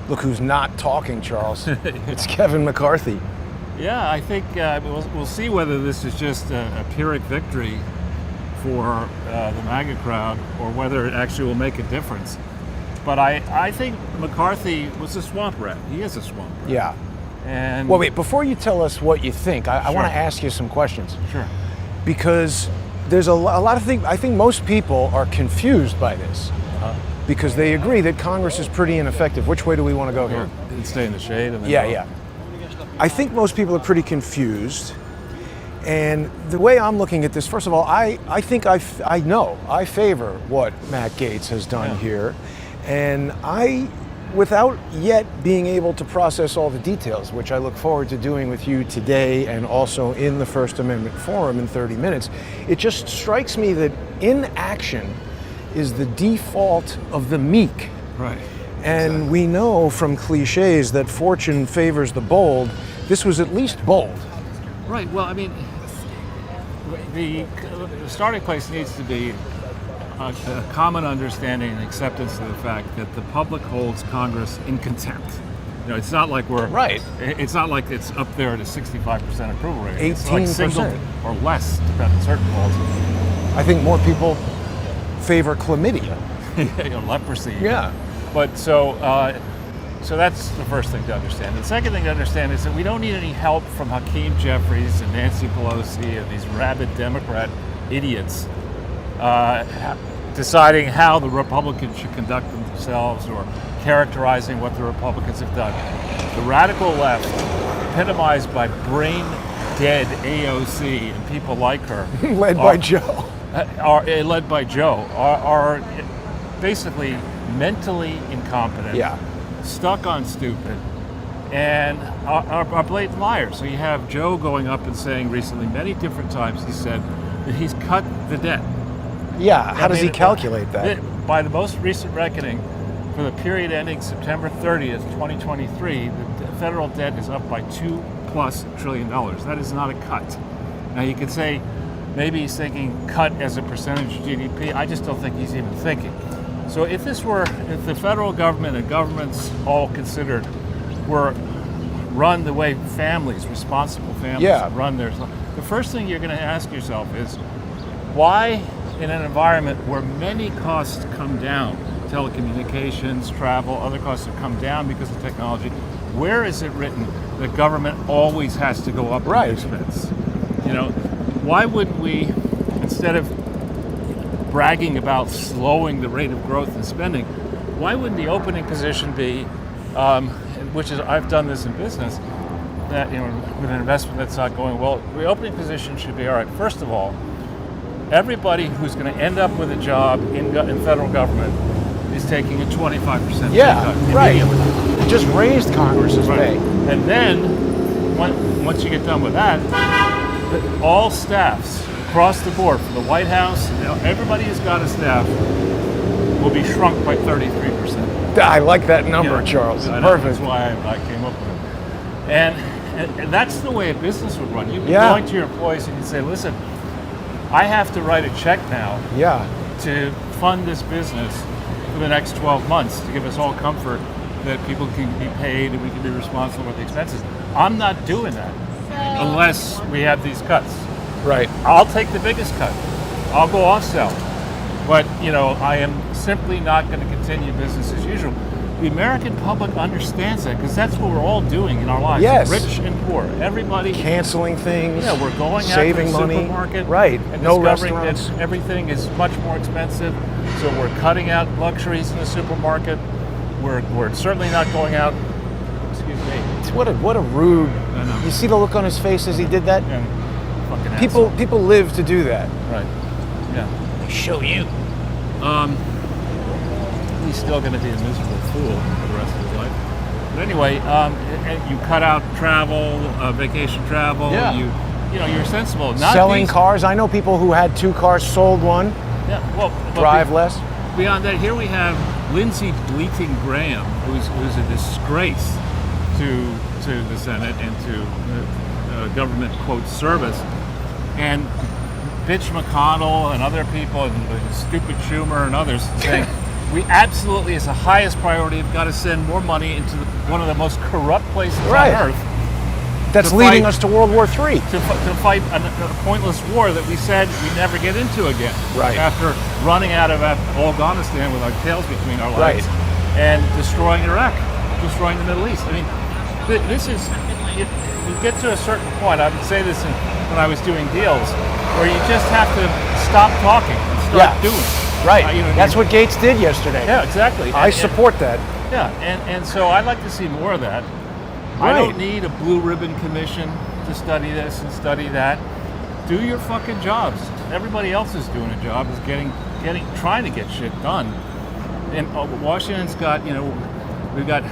Look who's not talking, Charles. It's Kevin McCarthy. Yeah, I think we'll see whether this is just a Pyrrhic victory for the MAGA crowd or whether it actually will make a difference. But I think McCarthy was a swamp rat. He is a swamp rat. Yeah. And well, wait, before you tell us what you think, I Sure. want to ask you some questions. Sure. Because there's a lot of things, I think most people are confused by this. Because they agree that Congress is pretty ineffective. Which way do we want to go here? And stay in the shade. And then Yeah. I think most people are pretty confused. And the way I'm looking at this, first of all, I think I favor what Matt Gaetz has done here. And without yet being able to process all the details, which I look forward to doing with you today and also in the First Amendment Forum in 30 minutes, it just strikes me that inaction is the default of the meek. Right. And Exactly. we know from cliches that fortune favors the bold. This was at least bold. Right. Well, I mean, the starting place needs to be a common understanding and acceptance of the fact that the public holds Congress in contempt. You know, it's not like we're Right. It's not like it's up there at a 65% approval rating. 18%. It's like single or less, depending on certain polls. I think more people favor chlamydia. You know, leprosy. Yeah. But so that's the first thing to understand. The second thing to understand is that we don't need any help from Hakeem Jeffries and Nancy Pelosi and these rabid Democrat idiots deciding how the Republicans should conduct themselves or characterizing what the Republicans have done. The radical left, epitomized by brain-dead AOC and people like her, led by Joe. Led by Joe, are basically mentally incompetent, stuck on stupid, and are blatant liars. So you have Joe going up and saying recently, many different times, he said that he's cut the debt. Yeah, how does he calculate that? By the most recent reckoning, for the period ending September 30th, 2023, the federal debt is up by $2+ trillion. That is not a cut. Now you could say, maybe he's thinking cut as a percentage of GDP. I just don't think he's even thinking. So if the federal government and governments all considered were run the way responsible families run theirs, the first thing you're going to ask yourself is, why in an environment where many costs come down, telecommunications, travel, other costs have come down because of technology, where is it written that government always has to go up in expense? You know, why wouldn't we, instead of bragging about slowing the rate of growth in spending, why wouldn't the opening position be, which is, I've done this in business, that, you know, with an investment that's not going well, the opening position should be, all right, first of all, everybody who's going to end up with a job in federal government is taking a 25% pay cut immediately. Just raised Congress's pay. And then, once you get done with that, all staffs across the board, from the White House, you know, everybody who's got a staff will be shrunk by 33%. I like that number, Charles. Perfect. That's why I came up with it. And that's the way a business would run. You'd be going to your employees and you'd say, listen, I have to write a check now to fund this business for the next 12 months to give us all comfort that people can be paid and we can be responsible for the expenses. I'm not doing that unless we have these cuts. Right. I'll take the biggest cut. I'll go off sell. But, you know, I am simply not going to continue business as usual. The American public understands that because that's what we're all doing in our lives. Yes. Rich and poor. Everybody. Canceling things. Yeah, we're going saving out to the money. supermarket. Right. And No discovering restaurants. that everything is much more expensive. So we're cutting out luxuries in the supermarket. We're certainly not going out. Excuse me. What a rude. You see the look on his face as he did that? Yeah. Fucking People live to do that. Right. Yeah. They show you. He's still going to be a miserable fool for the rest of his life. But anyway, you cut out travel, vacation travel. Yeah. You know, you're sensible. Selling cars. I know people who had 2 cars, sold one. Yeah. Well, drive less. Beyond that, here we have Lindsey Bleating Graham, who's a disgrace to the Senate and to government quote service, and Mitch McConnell and other people, and stupid Schumer and others saying, we absolutely, as the highest priority, have got to send more money into one of the most corrupt places Right. on earth. That's to leading fight- us to World War III. To fight a pointless war that we said we'd never get into again. Right. After running out of Afghanistan with our tails between our legs, Right. and destroying Iraq, destroying the Middle East. I mean, this is, you get to a certain point, I would say this when I was doing deals, where you just have to stop talking and start doing. Right. You know, That's what Gates did yesterday. Yeah, exactly. I support that. Yeah, and so I'd like to see more of that. I Right. don't need a blue ribbon commission to study this and study that. Do your fucking jobs. Everybody else is doing a job, is trying to get shit done. And Washington's got, we've got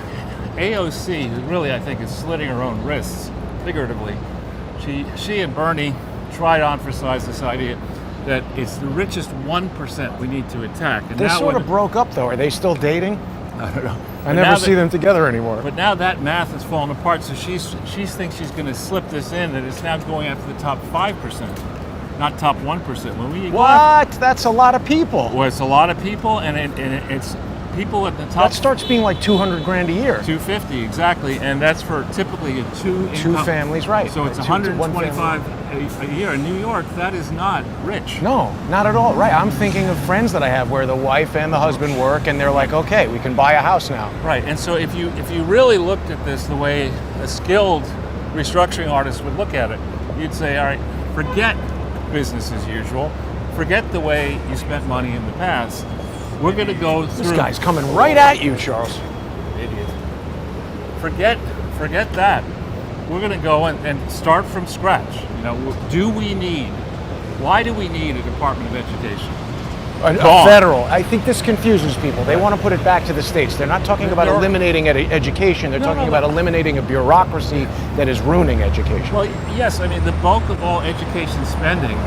AOC, who really I think is slitting her own wrists, figuratively. She and Bernie try to emphasize this idea that it's the richest 1% we need to attack. And They now sort of broke up, though. Are they still dating? I don't know. I never see them together anymore. But now that math has fallen apart, so she thinks she's going to slip this in, that it's now going after the top 5%, not top 1%. When we What? That's a lot of people. Well, it's a lot of people, and it's people at the top. That starts being like 200 grand a year. 250 exactly, and that's for typically Two families, right? So it's Two- one family. 125 a year. In New York, that is not rich. No, not at all. Right. I'm thinking of friends that I have where the wife and the husband work, and they're like, okay, we can buy a house now. Right, and so if you really looked at this the way a skilled restructuring artist would look at it, you'd say, all right, forget business as usual, forget the way you spent money in the past. We're going to go through. This guy's coming right at you, Charles. Idiot. Forget that. We're going to go and start from scratch. Why do we need a Department of Education? A federal. I think this confuses people. They want to put it back to the states. They're not talking about eliminating education. They're talking about eliminating a bureaucracy that is ruining education. Well, yes. I mean, the bulk of all education spending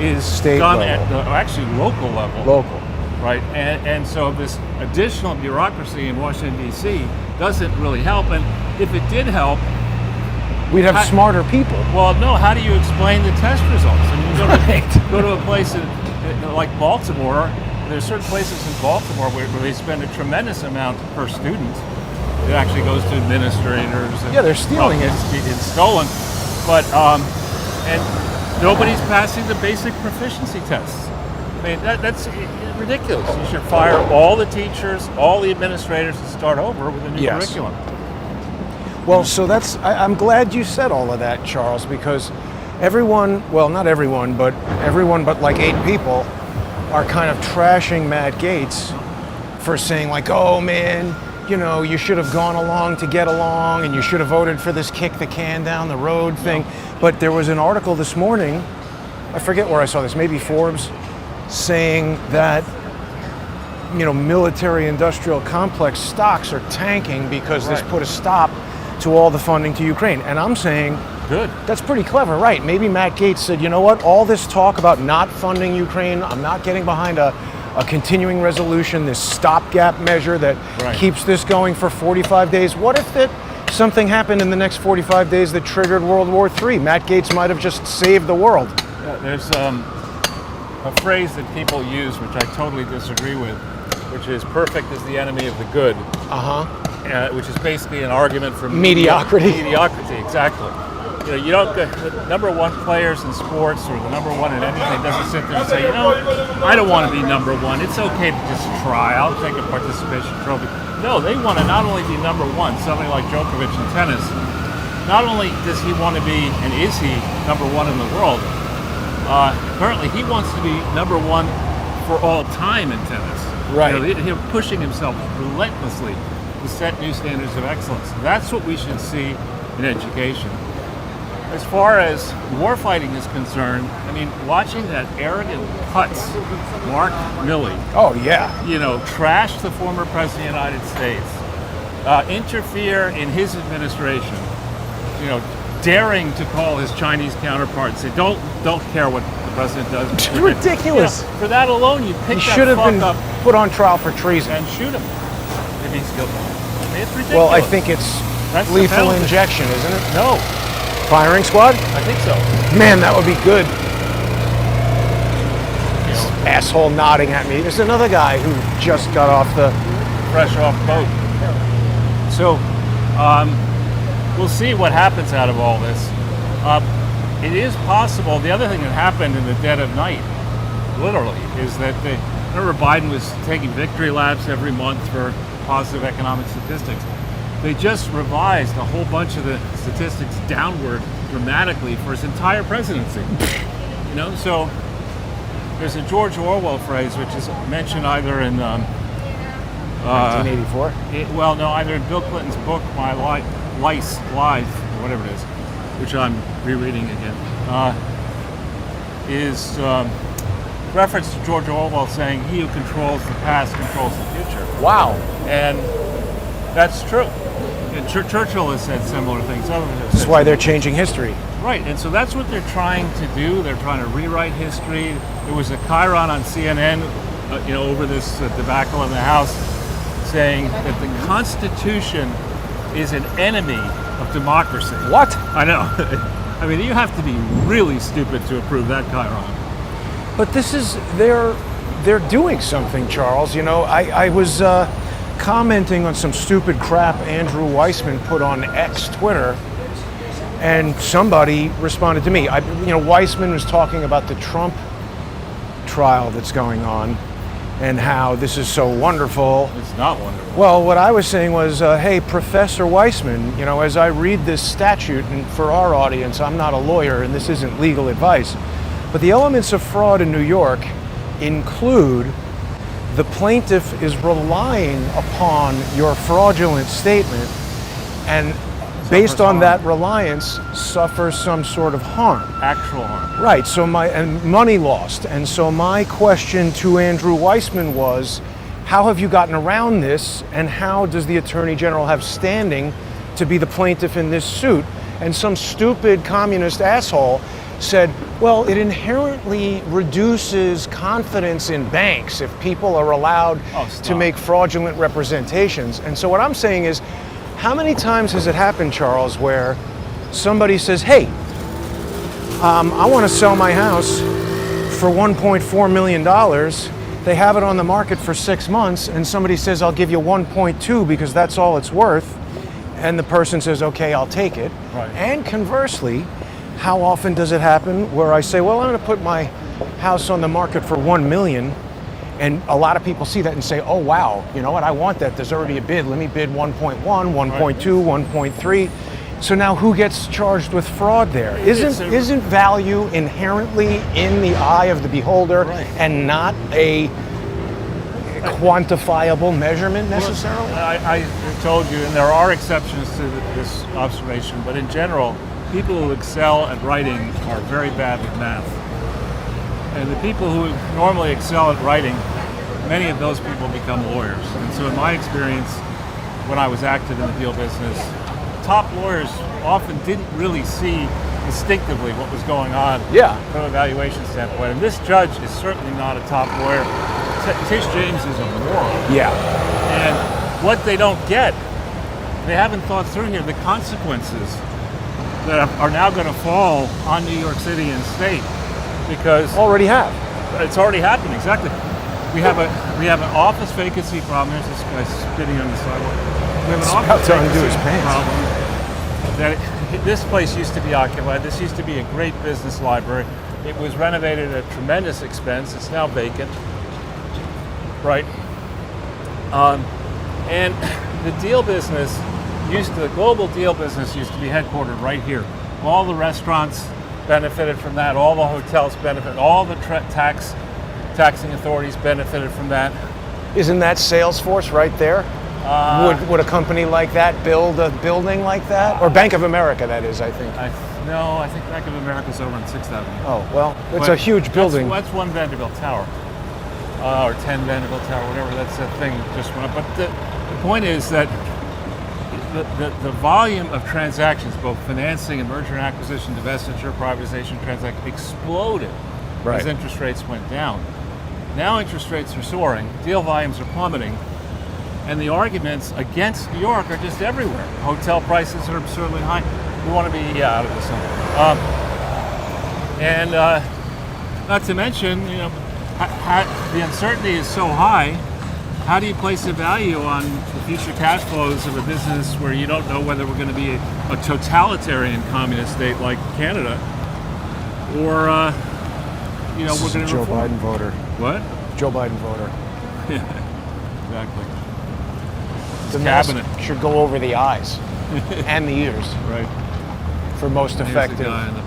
is State done level. at the actually local level. Local. Right, and so this additional bureaucracy in Washington, D.C. doesn't really help. And if it did help, We'd have smarter people. well, no, how do you explain the test results? I mean, you Right. go to a place like Baltimore, there's certain places in Baltimore where they spend a tremendous amount per student. It actually goes to administrators. And, Yeah, they're stealing it. It's stolen. But, and nobody's passing the basic proficiency tests. I mean, that's ridiculous. You should fire all the teachers, all the administrators, and start over with a new curriculum. Well, so I'm glad you said all of that, Charles, because everyone, well, not everyone, but everyone but like 8 people are kind of trashing Matt Gaetz for saying like, oh man, you should have gone along to get along and you should have voted for this kick the can down the road thing. But there was an article this morning, I forget where I saw this, maybe Forbes, saying that military industrial complex stocks are tanking because this put a stop to all the funding to Ukraine. And I'm saying, good. That's pretty clever, right? Maybe Matt Gaetz said, you know what, all this talk about not funding Ukraine, I'm not getting behind a continuing resolution, this stopgap measure that keeps this going for 45 days. What if something happened in the next 45 days that triggered World War III? Matt Gaetz might have just saved the world. Yeah, there's a phrase that people use, which I totally disagree with, which is perfect is the enemy of the good. Which is basically an argument for mediocrity. Mediocrity, exactly. You don't get the number 1 players in sports or the number 1 in anything doesn't sit there and say, I don't want to be number 1. It's okay to just try. I'll take a participation trophy. No, they want to not only be number 1, somebody like Djokovic in tennis. Not only does he want to be, and is he, number 1 in the world, apparently he wants to be number 1 for all time in tennis. Right. He's pushing himself relentlessly to set new standards of excellence. That's what we should see in education. As far as warfighting is concerned, I mean, watching that arrogant putz, Mark Milley, trash the former president of the United States, interfere in his administration, daring to call his Chinese counterpart and say, don't care what the president does. It's ridiculous. For that alone, you pick He that should have fuck been up put on trial for treason. and shoot him if he's guilty. I mean, it's ridiculous. Well, I think it's That's the lethal penalty. injection, isn't it? No, Firing squad? I think so. Man, that would be good. asshole nodding at me. There's another guy who just got off the... fresh off boat. So we'll see what happens out of all this. It is possible. The other thing that happened in the dead of night, literally, is that remember Biden was taking victory laps every month for positive economic statistics. They just revised a whole bunch of the statistics downward dramatically for his entire presidency. You know, so there's a George Orwell phrase which is mentioned either in 1984? Well, no, either in Bill Clinton's book, My Life, or whatever it is, which I'm rereading again, is reference to George Orwell saying, "He who controls the past controls the future." Wow. And that's true. And Churchill has said similar things. This is why they're changing history. Right, and so that's what they're trying to do. They're trying to rewrite history. There was a chyron on CNN, over this debacle in the House, saying that the Constitution is an enemy of democracy. What? I know. I mean, you have to be really stupid to approve that chyron. But they're doing something, Charles. You know, I was commenting on some stupid crap Andrew Weissman put on X Twitter, and somebody responded to me. Weissman was talking about the Trump trial that's going on and how this is so wonderful. It's not wonderful. Well, what I was saying was, hey, Professor Weissman, as I read this statute, and for our audience, I'm not a lawyer and this isn't legal advice, but the elements of fraud in New York include the plaintiff is relying upon your fraudulent statement and based on that reliance suffers some sort of harm. Actual harm. Right, and money lost. And so my question to Andrew Weissman was, how have you gotten around this and how does the Attorney General have standing to be the plaintiff in this suit? And some stupid communist asshole said, well, it inherently reduces confidence in banks if people are allowed to make fraudulent representations. And so what I'm saying is, how many times has it happened, Charles, where somebody says, hey, I want to sell my house for $1.4 million. They have it on the market for 6 months, and somebody says, I'll give you 1.2 because that's all it's worth. And the person says, okay, I'll take it. Right. And conversely, how often does it happen where I say, well, I'm going to put my house on the market for $1 million, and a lot of people see that and say, oh, wow, you know what, I want that. There's already a bid. Let me bid 1.1, 1.2, 1.3. So now who gets charged with fraud there? Isn't value inherently in the eye of the beholder and not a quantifiable measurement necessarily? Well, I told you, and there are exceptions to this observation, but in general, people who excel at writing are very bad with math. And the people who normally excel at writing, many of those people become lawyers. And so in my experience, when I was active in the deal business, top lawyers often didn't really see instinctively what was going on from a valuation standpoint. And this judge is certainly not a top lawyer. Tish James is a moron. Yeah. And what they don't get, they haven't thought through here, the consequences that are now going to fall on New York City and state, because already have. It's already happened, exactly. We have an office vacancy problem. There's this guy spitting on the sidewalk. We have an office vacancy problem. That this place used to be occupied. This used to be a great business library. It was renovated at tremendous expense. It's now vacant. Right. And the deal business the global deal business used to be headquartered right here. All the restaurants benefited from that. All the hotels benefited. All the taxing authorities benefited from that. Isn't that Salesforce right there? Would a company like that build a building like that? Or Bank of America, that is, I think. No, I think Bank of America's over on 6th Avenue. Oh, well, it's a huge building. That's one Vanderbilt Tower. Or 10 Vanderbilt Tower, whatever. That's that thing that just went up. But the point is that the volume of transactions, both financing and merger and acquisition, divestiture, privatization transactions, exploded as interest rates went down. Now interest rates are soaring, deal volumes are plummeting, and the arguments against New York are just everywhere. Hotel prices are absurdly high. We want to be out of this. And not to mention, the uncertainty is so high. How do you place a value on the future cash flows of a business where you don't know whether we're going to be a totalitarian communist state like Canada, or we're going to Joe reform? Biden voter. What? Joe Biden voter. Exactly. The cabinet mask should go over the eyes and the ears right for most Here's effective. the guy on the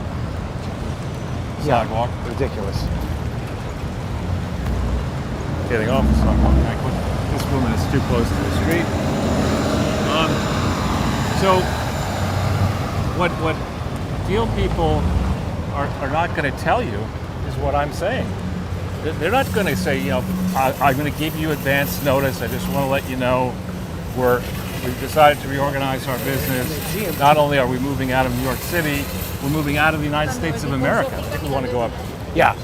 sidewalk. Ridiculous. Getting off the sidewalk. This woman is too close to the street. So, what deal people are not going to tell you is what I'm saying. They're not going to say, I'm going to give you advance notice. I just want to let you know we've decided to reorganize our business. Not only are we moving out of New York City, we're moving out of the United States of America. We want to go up. Yeah.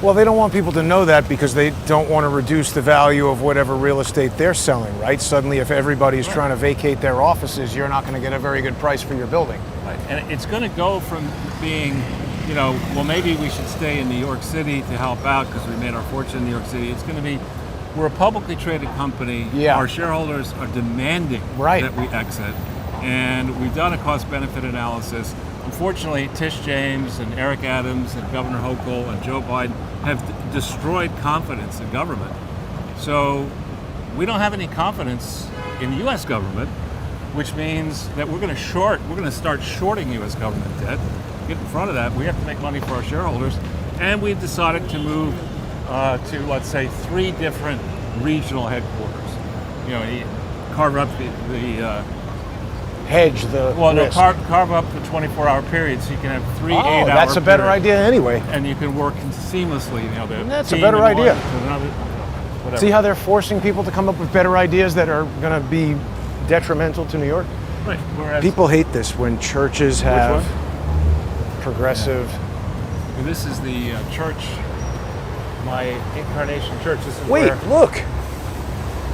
Well, they don't want people to know that because they don't want to reduce the value of whatever real estate they're selling, right? Suddenly, if everybody's trying to vacate their offices, you're not going to get a very good price for your building. Right. And it's going to go from being, well, maybe we should stay in New York City to help out because we made our fortune in New York City. It's going to be, we're a publicly traded company. Yeah. Our shareholders are demanding that we exit. And we've done a cost-benefit analysis. Unfortunately, Tish James and Eric Adams and Governor Hochul and Joe Biden have destroyed confidence in government. So we don't have any confidence in the U.S. government, which means that we're going to start shorting U.S. government debt. Get in front of that. We have to make money for our shareholders. And we've decided to move to, let's say, 3 different regional headquarters. Carve up the hedge the risk. Carve up the 24-hour period so you can have 3 8-hour that's a better periods. idea anyway. And you can work seamlessly. That's a better idea. Whatever. See how they're forcing people to come up with better ideas that are going to be detrimental to New York? Right. Whereas people hate this when churches have progressive. Yeah. And this is the church, my Incarnation Church. This is Look.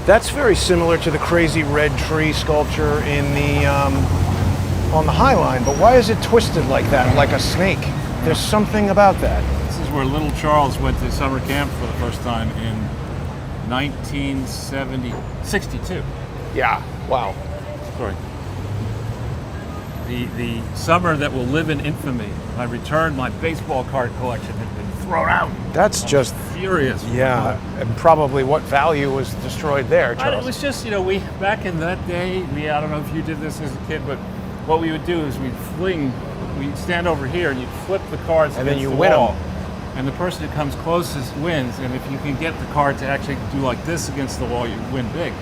That's very similar to the crazy red tree sculpture in the on the High Line, but why is it twisted like that, like a snake? There's something about that. This is where little Charles went to summer camp for the first time in 1962. Yeah. Wow. Sorry. The summer that will live in infamy. I returned my baseball card collection had been thrown out. That's just furious. Yeah, and probably what value was destroyed there, Charles? It was just, we back in that day, I don't know if you did this as a kid, but what we would do is we'd stand over here and you'd flip the cards and then you the win wall, them. And the person who comes closest wins, and if you can get the card to actually do like this against the wall, you win big.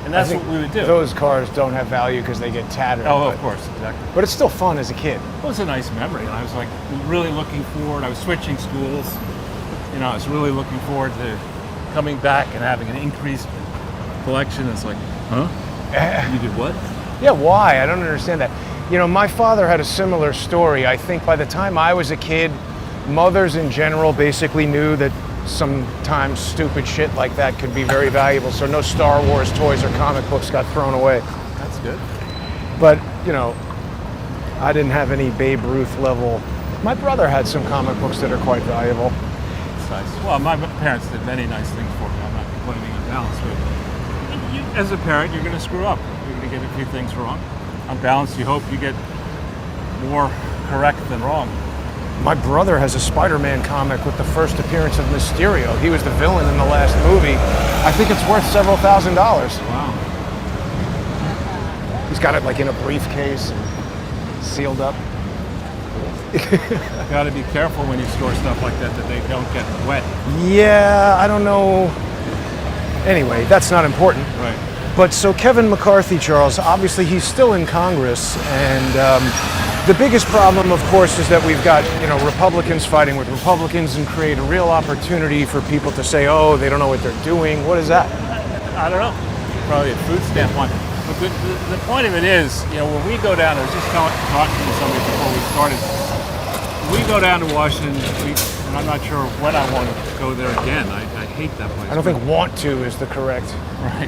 And that's what we would do. Those cards don't have value because they get tattered. Oh, of course, exactly. But it's still fun as a kid. It was a nice memory. I was like really looking forward. I was switching schools. I was really looking forward to coming back and having an increased collection. It's like, huh? You did what? Yeah, why? I don't understand that. My father had a similar story. I think by the time I was a kid, mothers in general basically knew that sometimes stupid shit like that could be very valuable. So no Star Wars toys or comic books got thrown away. That's good. But, I didn't have any Babe Ruth level. My brother had some comic books that are quite valuable. Nice. Well, my parents did many nice things for me. I'm not complaining on balance, but as a parent, you're going to screw up. You're going to get a few things wrong. On balance, you hope you get more correct than wrong. My brother has a Spider-Man comic with the first appearance of Mysterio. He was the villain in the last movie. I think it's worth several $1,000s. Wow. He's got it like in a briefcase, sealed up. Got to be careful when you store stuff like that they don't get wet. Yeah, I don't know. Anyway, that's not important. Right. But so Kevin McCarthy, Charles, obviously he's still in Congress, and the biggest problem, of course, is that we've got Republicans fighting with Republicans and create a real opportunity for people to say, oh, they don't know what they're doing. What is that? I don't know. Probably a food stamp one. But the point of it is, when we go down, I was just talking to somebody before we started. We go down to Washington, and I'm not sure when I want to go there again. I hate that place. I don't think "want to" is the correct. Right.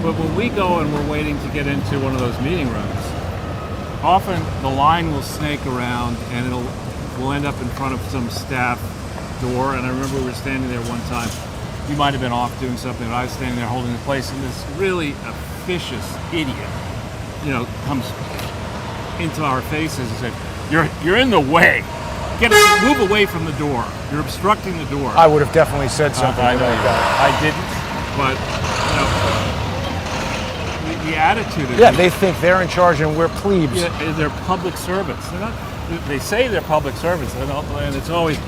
But when we go and we're waiting to get into one of those meeting rooms, often the line will snake around and we'll end up in front of some staff door, and I remember we were standing there one time. You might have been off doing something, but I was standing there holding the place, and this really officious idiot, comes into our faces and said, "You're in the way. Move away from the door. You're obstructing the door." I would have definitely said something I like that. I didn't, but the attitude is... Yeah, they think they're in charge and we're plebes. Yeah, they're public servants. They're not. They say they're public servants, and it's always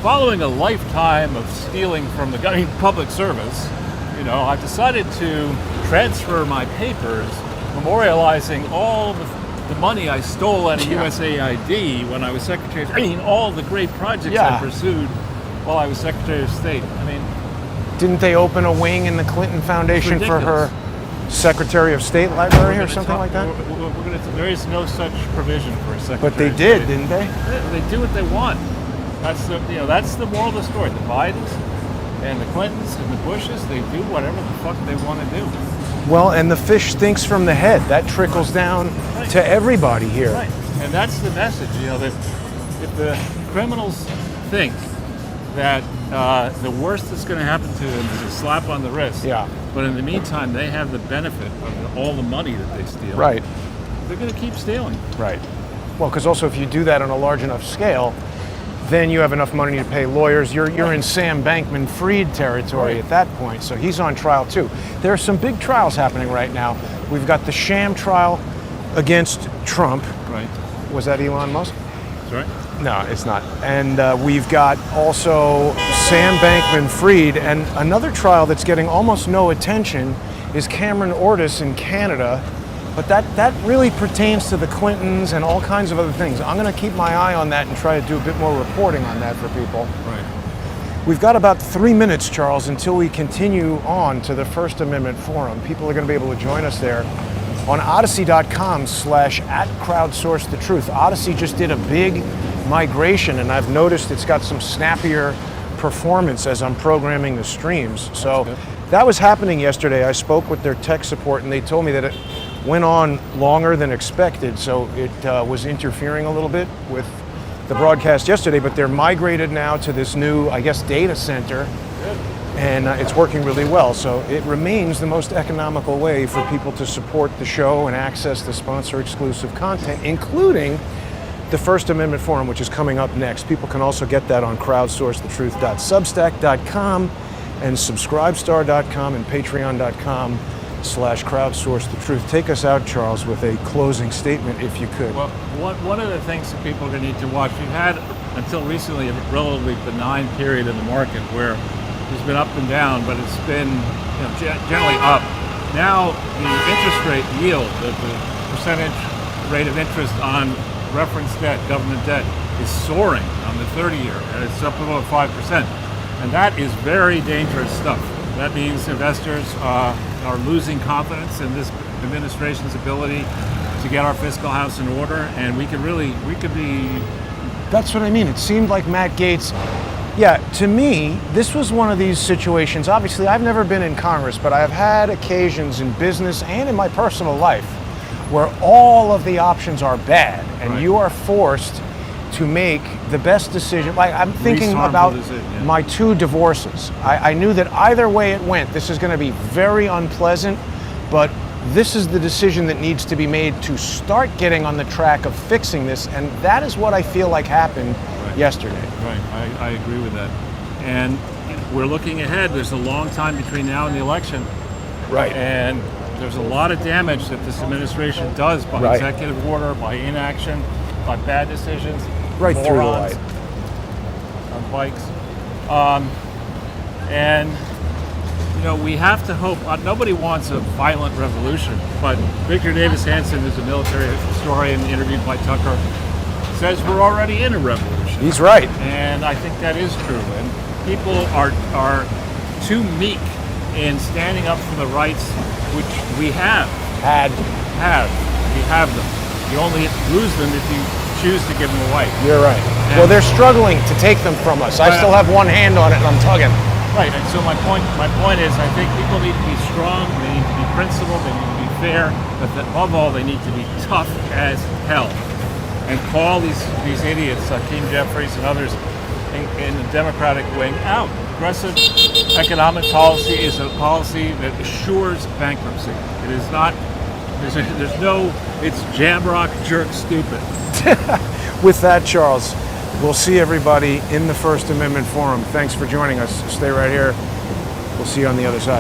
following a lifetime of stealing from the public service. I've decided to transfer my papers, memorializing all the money I stole out of USAID when I was Secretary. All the great projects I pursued while I was Secretary of State. Didn't they open a wing in the Clinton Foundation for her Secretary of State library or something like that? There is no such provision for a Secretary. But they did, didn't they? They do what they want. That's the moral of the story. The Bidens and the Clintons and the Bushes, they do whatever the fuck they want to do. Well, and the fish stinks from the head. That trickles down to everybody here. Right, and that's the message. That if the criminals think that the worst that's going to happen to them is a slap on the wrist, but in the meantime they have the benefit of all the money that they steal. Right. They're going to keep stealing. Right. Well, because also if you do that on a large enough scale, then you have enough money to pay lawyers. You're in Sam Bankman-Fried territory at that point, so he's on trial too. There are some big trials happening right now. We've got the sham trial against Trump. Right. Was that Elon Musk? Sorry? No, it's not. And we've got also Sam Bankman-Fried, and another trial that's getting almost no attention is Cameron Ortis in Canada. But that really pertains to the Clintons and all kinds of other things. I'm going to keep my eye on that and try to do a bit more reporting on that for people. Right. We've got about 3 minutes, Charles, until we continue on to the First Amendment Forum. People are going to be able to join us there on Odyssey.com/@crowdsourcethetruth. Odyssey just did a big migration, and I've noticed it's got some snappier performance as I'm programming the streams. So that was happening yesterday. I spoke with their tech support, and they told me that it went on longer than expected, so it was interfering a little bit with the broadcast yesterday, but they're migrated now to this new, I guess, data center, and it's working really well. So it remains the most economical way for people to support the show and access the sponsor-exclusive content, including the First Amendment Forum, which is coming up next. People can also get that on crowdsourcethetruth.substack.com and subscribestar.com and patreon.com/crowdsourcethetruth. Take us out, Charles, with a closing statement, if you could. Well, one of the things that people are going to need to watch, we've had, until recently, a relatively benign period in the market where it's been up and down, but it's been generally up. Now, the interest rate yield, the percentage rate of interest on reference debt, government debt, is soaring on the 30-year, and it's up about 5%. And that is very dangerous stuff. That means investors are losing confidence in this administration's ability to get our fiscal house in order, and we could be... That's what I mean. It seemed like Matt Gaetz, to me, this was one of these situations. Obviously, I've never been in Congress, but I've had occasions in business and in my personal life where all of the options are bad, and you are forced to make the best decision. Like, I'm thinking about my 2 divorces. I knew that either way it went, this is going to be very unpleasant, but this is the decision that needs to be made to start getting on the track of fixing this, and that is what I feel like happened yesterday. Right, I agree with that. And we're looking ahead. There's a long time between now and the election. Right. And there's a lot of damage that this administration does by executive order, by inaction, by bad decisions. Right through the light. On bikes. And, we have to hope. Nobody wants a violent revolution, but Victor Davis Hanson, who's a military historian interviewed by Tucker, says we're already in a revolution. He's right. And I think that is true. And people are too meek in standing up for the rights which we have. We have them. You only lose them if you choose to give them away. You're right. And well, they're struggling to take them from us. I still have one hand on it and I'm tugging. Right, and so my point is, I think people need to be strong, they need to be principled, they need to be fair, but above all, they need to be tough as hell. And call these idiots, Hakeem Jeffries and others, in the Democratic wing out. Progressive economic policy is a policy that assures bankruptcy. It is not, there's no, it's jamrock, jerk, stupid. With that, Charles, we'll see everybody in the First Amendment Forum. Thanks for joining us. Stay right here. We'll see you on the other side.